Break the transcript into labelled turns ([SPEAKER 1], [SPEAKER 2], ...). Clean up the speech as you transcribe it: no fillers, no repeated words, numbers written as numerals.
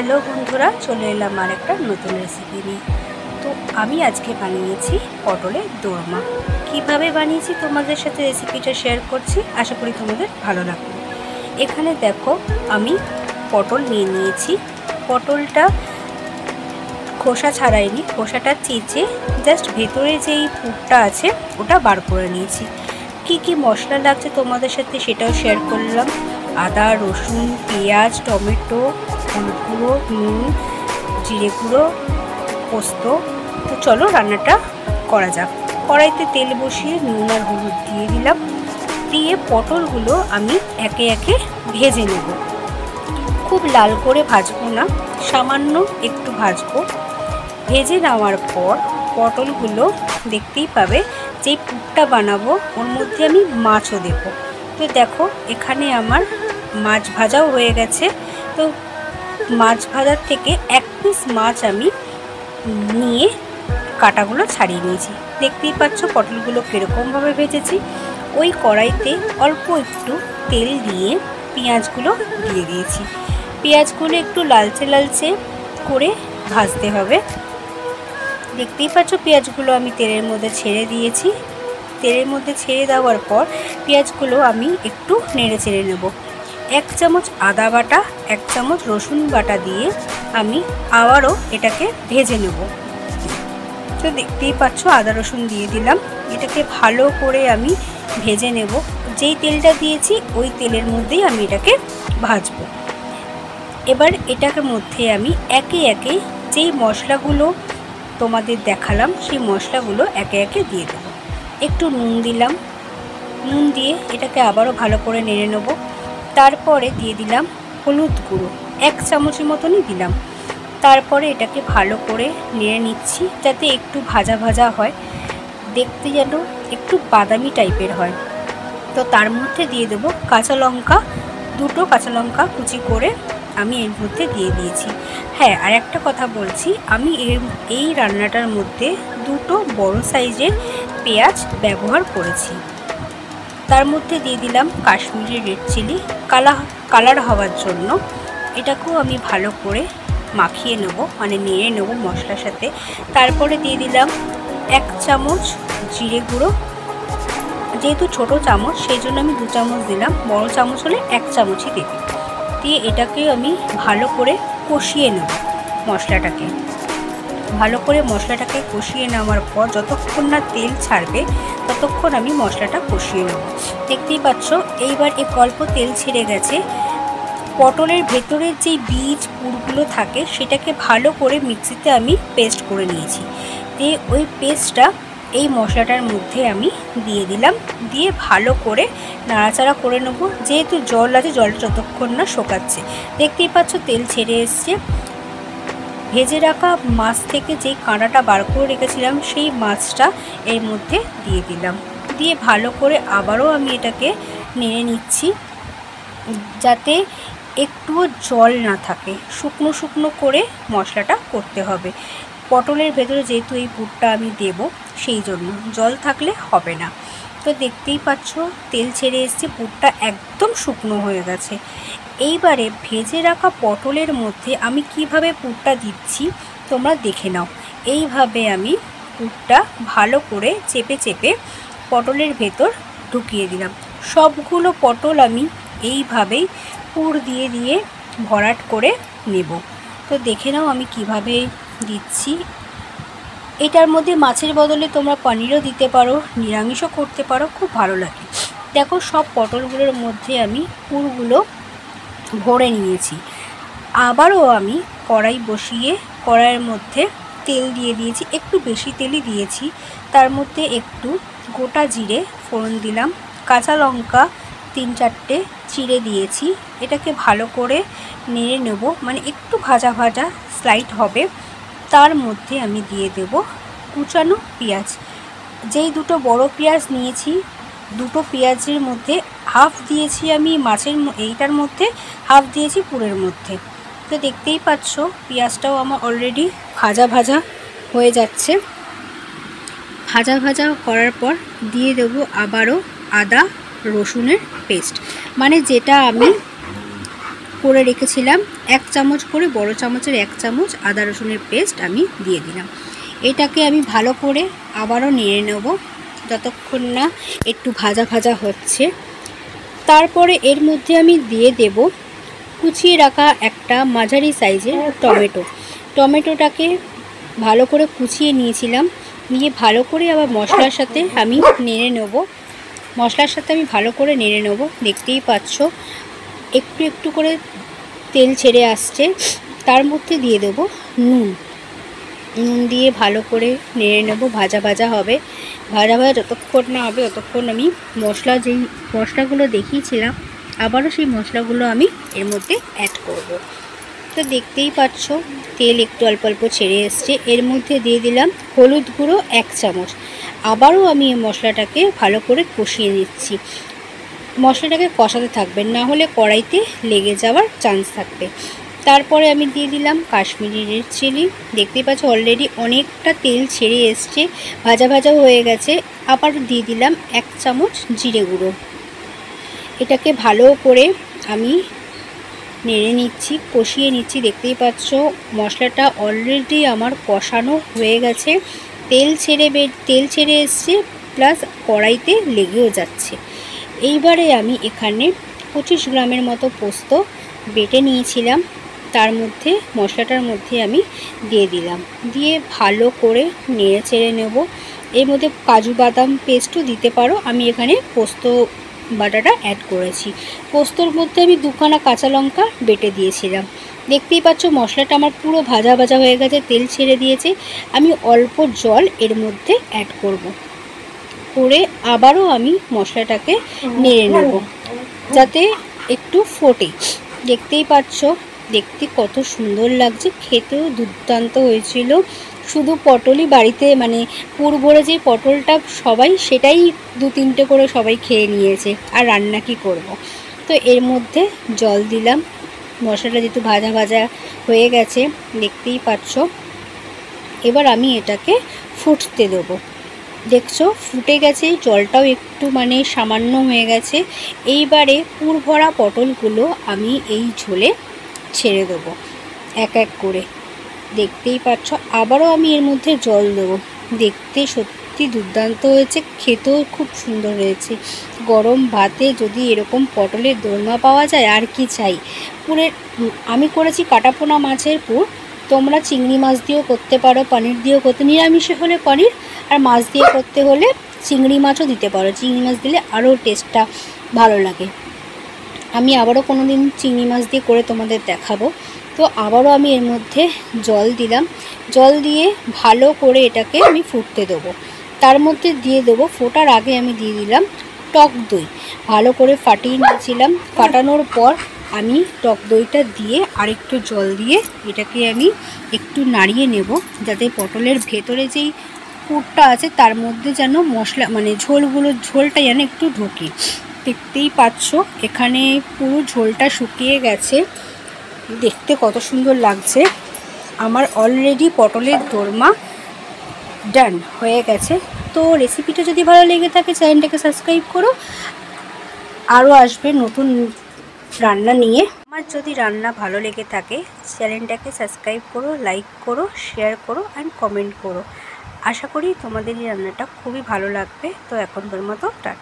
[SPEAKER 1] Hello বন্ধুরা, চলে এলাম আর একটা নতুন রেসিপি নিয়ে। তো আমি আজকে বানিয়েছি পটলের দোরমা। কিভাবে বানিয়েছি তোমাদের সাথে রেসিপিটা শেয়ার করছি, আশা করি তোমাদের ভালো লাগবে। এখানে দেখো, আমি পটল নিয়ে নিয়েছি। পটলটা খোসা ছাড়াইনি, খোসাটা চেঁচে জাস্ট ভেতরে যেই পুরটা আছে ওটা বার করে নিয়েছি। কি কি মশলা লাগছে তোমাদের সাথে সেটাও শেয়ার করলাম। আদা, রসুন, পেঁয়াজ, টমেটো, হলুদ গুঁড়ো, নুন, জিরে গুঁড়ো, পোস্ত। তো চলো রান্নাটা করা যাক। কড়াইতে তেল বসিয়ে নুন আর হলুদ দিয়ে দিলাম। দিয়ে পটলগুলো আমি একে একে ভেজে নেব। খুব লাল করে ভাজবো না, সামান্য একটু ভাজবো। ভেজে নেওয়ার পর পটলগুলো দেখতেই পাবে যেই পুরটা বানাবো ওর মধ্যে আমি মাছও দেবো। তো দেখো, এখানে আমার মাছ ভাজাও হয়ে গেছে। তো মাছ ভাজার থেকে এক পিস মাছ আমি নিয়ে কাঁটাগুলো ছাড়িয়ে নিয়েছি। দেখতেই পাচ্ছ পটলগুলো কীরকমভাবে ভেজেছি। ওই কড়াইতে অল্প একটু তেল দিয়ে পেঁয়াজগুলো দিয়ে দিয়েছি। পেঁয়াজগুলো একটু লালচে লালচে করে ভাজতে হবে। দেখতেই পাচ্ছ পেঁয়াজগুলো আমি তেলের মধ্যে ছেড়ে দিয়েছি। তেলের মধ্যে ছেড়ে দেওয়ার পর পেঁয়াজগুলো আমি একটু নেড়ে চেড়ে নেব। 1 চামচ আদা বাটা, 1 চামচ রসুন বাটা দিয়ে আমি আবারও এটাকে ভেজে নেব। তো দেখতেই পাচ্ছ আদা রসুন দিয়ে দিলাম। এটাকে ভালো করে আমি ভেজে নেব। যেই তেলটা দিয়েছি ওই তেলের মধ্যেই আমি এটাকে ভাজবো। এবার এটার মধ্যে আমি একে একে যেই মশলাগুলো তোমাদের দেখালাম সেই মশলাগুলো একে একে দিয়ে দেবো। একটু নুন দিলাম। নুন দিয়ে এটাকে আবারও ভালো করে নেড়ে নেব। তারপরে দিয়ে দিলাম হলুদ গুঁড়ো, 1 চামচের মতনই দিলাম। তারপরে এটাকে ভালো করে নেড়ে নিচ্ছি যাতে একটু ভাজা ভাজা হয়, দেখতে যেন একটু বাদামি টাইপের হয়। তো তার মধ্যে দিয়ে দেবো কাঁচা লঙ্কা, 2টো কাঁচা লঙ্কা কুচি করে আমি এর মধ্যে দিয়ে দিয়েছি। হ্যাঁ, আর একটা কথা বলছি, আমি এই রান্নাটার মধ্যে 2টো বড় সাইজের পেঁয়াজ ব্যবহার করেছি। তার মধ্যে দিয়ে দিলাম কাশ্মীরি রেড চিলি, কালার হওয়ার জন্য। এটাকেও আমি ভালো করে মাখিয়ে নেব, মানে নেড়ে নেব মশলার সাথে। তারপরে দিয়ে দিলাম 1 চামচ জিরে গুঁড়ো। যেহেতু ছোটো চামচ সেই জন্য আমি 2 চামচ দিলাম, বড় চামচ হলে 1 চামচই দেব। দিয়ে এটাকে আমি ভালো করে কষিয়ে নেব। মশলাটাকে ভালো করে কষিয়ে নেওয়ার পর যতক্ষণ না তেল ছাড়বে ততক্ষণ আমি মশলাটা কষিয়ে নেব। দেখতেই পাচ্ছ এইবার অল্প তেল ছেড়ে গেছে। পটলের ভেতরের যেই বীজ পুরগুলো থাকে সেটাকে ভালো করে মিক্সিতে আমি পেস্ট করে নিয়েছি। দিয়ে ওই পেস্টটা এই মশলাটার মধ্যে আমি দিয়ে দিলাম। দিয়ে ভালো করে নাড়াচাড়া করে নেব। যেহেতু জল আছে, জলটা যতক্ষণ না শোকাচ্ছে। দেখতেই পাচ্ছ তেল ছেড়ে এসছে। ভেজে রাখা মাছ থেকে যেই কাঁটাটা বার করে রেখেছিলাম সেই মাছটা এর মধ্যে দিয়ে দিলাম। দিয়ে ভালো করে আবারও আমি এটাকে নেড়ে নিচ্ছি যাতে একটুও জল না থাকে। শুকনো শুকনো করে মশলাটা করতে হবে। পটলের ভেতরে যেহেতু এই পুরটা আমি দেব সেই জন্য জল থাকলে হবে না। তো দেখতেই পাচ্ছ তেল ছেড়ে এসছে, পুরটা একদম শুকনো হয়ে গেছে। এইবারে ভেজে রাখা পটলের মধ্যে আমি কিভাবে পুরটা দিচ্ছি তোমরা দেখে নাও। এইভাবে আমি পুরটা ভালো করে চেপে চেপে পটলের ভেতর ঢুকিয়ে দিলাম। সবগুলো পটল আমি এইভাবেই পুর দিয়ে দিয়ে ভরাট করে নেব। তো দেখে নাও আমি কিভাবে দিচ্ছি। এটার মধ্যে মাছের বদলে তোমরা পনিরও দিতে পারো, নিরামিষও করতে পারো, খুব ভালো লাগে। দেখো সব পটলগুলোর মধ্যে আমি পুরগুলো ভরে নিয়েছি। আবারও আমি কড়াই বসিয়ে কড়াইয়ের মধ্যে তেল দিয়ে দিয়েছি, একটু বেশি তেলই দিয়েছি। তার মধ্যে একটু গোটা জিরে ফোড়ন দিলাম, কাঁচা লঙ্কা 3-4টে চিড়ে দিয়েছি। এটাকে ভালো করে নেড়ে নেব, মানে একটু ভাজা ভাজা স্লাইড হবে। তার মধ্যে আমি দিয়ে দেব কুচানো পেঁয়াজ। যেই 2টো বড় পেঁয়াজ নিয়েছি, 2টো পেঁয়াজের মধ্যে হাফ দিয়েছি আমি মাছের এইটার মধ্যে, হাফ দিয়েছি পুরের মধ্যে। তো দেখতেই পাচ্ছ পেঁয়াজটাও আমার অলরেডি ভাজা ভাজা হয়ে যাচ্ছে। ভাজা ভাজা করার পর দিয়ে দেবো আবারও আদা রসুনের পেস্ট, মানে যেটা আমি করে রেখেছিলাম 1 চামচ করে, বড় চামচের 1 চামচ আদা রসুনের পেস্ট আমি দিয়ে দিলাম। এটাকে আমি ভালো করে আবারও নেড়ে নেব যতক্ষণ না একটু ভাজা ভাজা হচ্ছে। তারপরে এর মধ্যে আমি দিয়ে দেব কুচিয়ে রাখা একটা মাঝারি সাইজের টমেটোটাকে ভালো করে কুচিয়ে নিয়েছিলাম, নিয়ে ভালো করে আবার মশলার সাথে আমি নেড়ে নেব। ভালো করে নেড়ে নেব। দেখতেই পাচ্ছ একটু একটু করে তেল ছেড়ে আসছে। তার মধ্যে দিয়ে দেব নুন দিয়ে ভালো করে নেড়ে নেব। ভাজা ভাজা হবে, যতক্ষণ না হবে ততক্ষণ আমি যেই মশলাগুলো দেখিয়েছিলাম আবারও সেই মশলাগুলো আমি এর মধ্যে অ্যাড করব। তো দেখতেই পাচ্ছ তেল একটু অল্প অল্প ছেড়ে এসছে। এর মধ্যে দিয়ে দিলাম হলুদ গুঁড়ো 1 চামচ। আবারও আমি এই মশলাটাকে ভালো করে কষিয়ে নিচ্ছি। মশলাটাকে কষাতে থাকবেন, না হলে কড়াইতে লেগে যাওয়ার চান্স থাকবে। তারপরে আমি দিয়ে দিলাম কাশ্মীরি রেড চিলি। দেখতেই পাচ্ছ অলরেডি অনেকটা তেল ছেড়ে এসছে, ভাজা ভাজাও হয়ে গেছে। আবার দিয়ে দিলাম 1 চামচ জিরে গুঁড়ো। এটাকে ভালো করে আমি নেড়ে নিচ্ছি, কষিয়ে নিচ্ছি। দেখতেই পাচ্ছ মশলাটা অলরেডি আমার কষানো হয়ে গেছে, তেল ছেড়ে এসছে, প্লাস কড়াইতে লেগেও যাচ্ছে। এইবারে আমি এখানে 25 গ্রামের মতো পোস্ত বেটে নিয়েছিলাম, মশলাটার মধ্যে আমি দিয়ে দিলাম। দিয়ে ভালো করে নেড়ে চেড়ে নেব। এর মধ্যে কাজু বাদাম পেস্টও দিতে পারো, আমি এখানে পোস্ত বাটাটা অ্যাড করেছি। পোস্তর মধ্যে আমি 2খানা কাঁচা লঙ্কা বেটে দিয়েছিলাম। দেখতেই পাচ্ছ মশলাটা আমার পুরো ভাজা ভাজা হয়ে গেছে, তেল ছেড়ে দিয়েছে। আমি অল্প জল এর মধ্যে অ্যাড করে আবারও আমি মশলাটাকে নেড়ে নেব যাতে একটু ফোটে। দেখতেই পাচ্ছ দেখতে কত সুন্দর লাগছে, খেতেও দুর্দান্ত হয়েছিল। শুধু পটলই বাড়িতে পুর ভরে যে পটলটা সেটাই 2-3টে করে সবাই খেয়ে নিয়েছে, আর রান্না কি করব। তো এর মধ্যে জল দিলাম। মশলাটা যেহেতু ভাজা ভাজা হয়ে গেছে দেখতেই পাচ্ছ। এবার আমি এটাকে ফুটতে দেবো। দেখছো ফুটে গেছে, জলটাও একটু সামান্য হয়ে গেছে। এইবারে পুর ভরা পটলগুলো আমি এই ঝোলে ছেড়ে দেবো এক এক করে। দেখতেই পাচ্ছ আবারও আমি এর মধ্যে জল দেবো। দেখতে সত্যি দুর্দান্ত হয়েছে, খেতেও খুব সুন্দর হয়েছে। গরম ভাতে যদি এরকম পটলের দোরমা পাওয়া যায় আর কি চাই। আমি করেছি কাটাপোনা মাছের পুর, তোমরা চিংড়ি মাছ দিয়েও করতে পারো, পনির দিয়েও করতে, নিরামিষে হলে পনির, আর মাছ দিয়ে করতে হলে চিংড়ি মাছও দিতে পারো। চিংড়ি মাছ দিলে আরও টেস্টটা ভালো লাগে। আমি আবারও কোনো দিন চিংড়ি মাছ দিয়ে করে তোমাদের দেখাবো। তো আবারও আমি এর মধ্যে জল দিলাম। জল দিয়ে ভালো করে এটাকে আমি ফুটতে দেবো। তার মধ্যে দিয়ে দেবো, ফোটার আগে আমি দিয়ে দিলাম টক দই। ভালো করে ফাটিয়ে নিয়েছিলাম। ফাটানোর পর আমি টক দইটা দিয়ে আরেকটু জল দিয়ে এটাকে আমি একটু নাড়িয়ে নেব, যাতে পটলের ভেতরে যেই পুরটা আছে তার মধ্যে যেন মশলা ঝোলটা যেন একটু ঢোকে। দেখতেই পাচ্ছ এখানে পুরো ঝোলটা শুকিয়ে গেছে, দেখতে কত সুন্দর লাগছে। আমার অলরেডি পটলের দোরমা ডান হয়ে গেছে। তো রেসিপিটা যদি ভালো লেগে থাকে চ্যানেলটাকে সাবস্ক্রাইব করো, আরও আসবে নতুন রান্না নিয়ে। আমার যদি রান্না ভালো লেগে থাকে চ্যানেলটাকে সাবস্ক্রাইব করো, লাইক করো, শেয়ার করো অ্যান্ড কমেন্ট করো। আশা করি তোমাদের এই রান্নাটা খুবই ভালো লাগবে। তো এখনকার মতো টাটা।